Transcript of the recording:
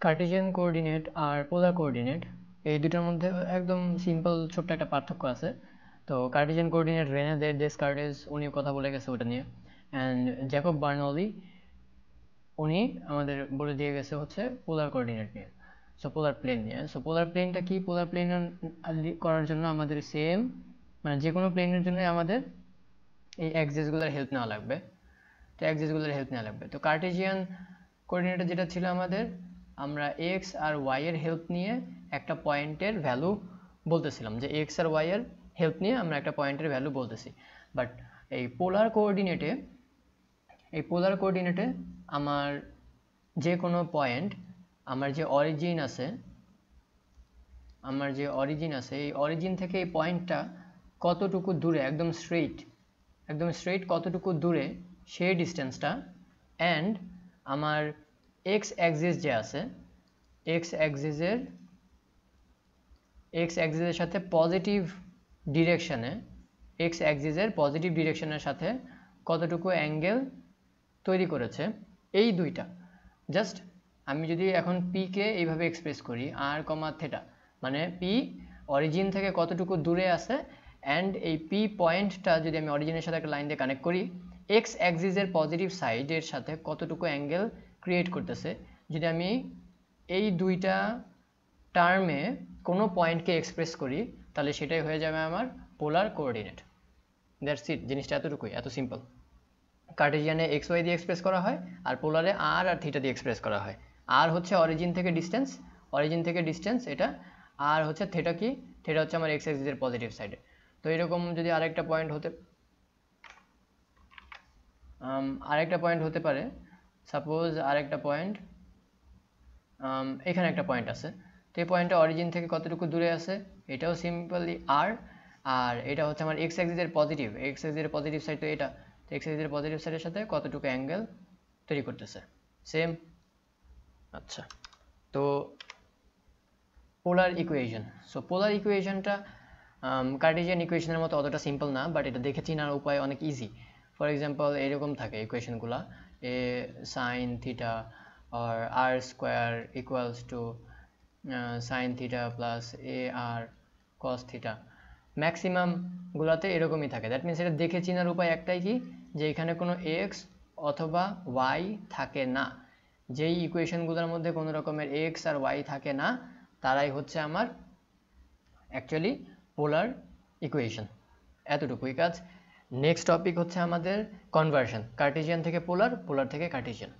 Cartesian coordinate আর polar coordinate এই দুটোর মধ্যে একদম সিম্পল ছোট্ট একটা পার্থক্য আছে। তো কার্টেসিয়ান কোঅর্ডিনেট রেনে ডেসকার্টেস উনি কথা বলে গেছে ওটা নিয়ে, অ্যান্ড জ্যাকব বার্নৌলি উনি আমাদের বলে দিয়ে গেছে হচ্ছে পোলার কোঅর্ডিনেট নিয়ে, সো পোলার প্লেন নিয়ে। সো পোলার প্লেনটা কি, পোলার প্লেন করার জন্য আমাদের সেম মানে যে কোনো প্লেনের জন্য আমাদের এই অ্যাক্সিসগুলোর হেল্প নেওয়া লাগবে। তো কার্টেসিয়ান কোঅর্ডিনেটে যেটা ছিল আমাদের, আমরা এক্স আর ওয়াই এর হেল্প নিয়ে একটা পয়েন্টের ভ্যালু বলতেছিলাম, যে এক্স আর ওয়াই এর হেল্প নিয়ে আমরা একটা পয়েন্টের ভ্যালু বলতেছি। বাট এই পোলার কোঅর্ডিনেটে আমার যে কোনো পয়েন্ট, আমার যে অরিজিন আছে এই অরিজিন থেকে এই পয়েন্টটা কতটুকু দূরে, একদম স্ট্রেইট কতটুকু দূরে সেই ডিস্টেন্সটা, অ্যান্ড আমার এক্স অ্যাক্সিস যে আছে এক্স অ্যাক্সিসের সাথে পজিটিভ ডিরেকশনের সাথে কতটুকু অ্যাঙ্গেল তৈরি করেছে, এই দুইটা। জাস্ট আমি যদি এখন পি কে এইভাবে এক্সপ্রেস করি আর কমা থেটা, মানে পি অরিজিন থেকে কতটুকু দূরে আছে, অ্যান্ড এই পি পয়েন্টটা যদি আমি অরিজিনের সাথে একটা লাইন দিয়ে কানেক্ট করি, এক্স অ্যাক্সিসের পজিটিভ সাইডের সাথে কতটুকু অ্যাঙ্গেল ক্রিয়েট করতেছে, যদি আমি এই দুইটা টার্মে কোনো পয়েন্টকে এক্সপ্রেস করি, তাহলে সেটাই হয়ে যাবে আমার পোলার কোঅর্ডিনেট। দ্যাটস ইট, জিনিসটা এতটুকুই, এত সিম্পল। কার্টেসিয়ানে এক্স ওয়াই দিয়ে এক্সপ্রেস করা হয়, আর পোলারে আর থিটা দিয়ে এক্সপ্রেস করা হয়। আর হচ্ছে অরিজিন থেকে ডিস্টেন্স এটা, আর হচ্ছে থেটা কি, থেটা হচ্ছে আমার এক্স অ্যাক্সিসের পজিটিভ সাইডে। তো এরকম যদি আরেকটা পয়েন্ট হতে পারে, সাপোজ আরেকটা পয়েন্ট, এখানে একটা পয়েন্ট আছে, তো এই পয়েন্টটা অরিজিন থেকে কতটুকু দূরে আছে, এটাও সিম্পলি আর এটা হচ্ছে আমার এক্স অ্যাক্সিসের পজিটিভ সাইড, তো এটা তো এক্স অ্যাক্সিসের পজিটিভ সাইডের সাথে কতটুকু অ্যাঙ্গেল তৈরি করতেছে, সেম। আচ্ছা, তো পোলার ইকুয়েশনটা কার্টেসিয়ান ইকুয়েশনের মতো অতটা সিম্পল না, বাট এটা দেখে চেনার উপায় অনেক ইজি। ফর এক্সাম্পল এরকম থাকে ইকুয়েশনগুলো, এ সাইন থিটা আর r square equals to sine theta plus a r cos theta, ম্যাক্সিমামগুলোতে এরকমই থাকে। দ্যাট মিনস এটা দেখে চেনার উপায় একটাই, কি যে এখানে কোনো এক্স অথবা ওয়াই থাকে না। যেই ইকুয়েশনগুলোর মধ্যে কোনো রকমের এক্স আর ওয়াই থাকে না, তারাই হচ্ছে আমার অ্যাকচুয়ালি পোলার ইকুয়েশন। এতটুকুই কাজ। নেক্সট টপিক হচ্ছে আমাদের কনভার্সন, কার্টেসিয়ান থেকে পোলার, পোলার থেকে কার্টেসিয়ান।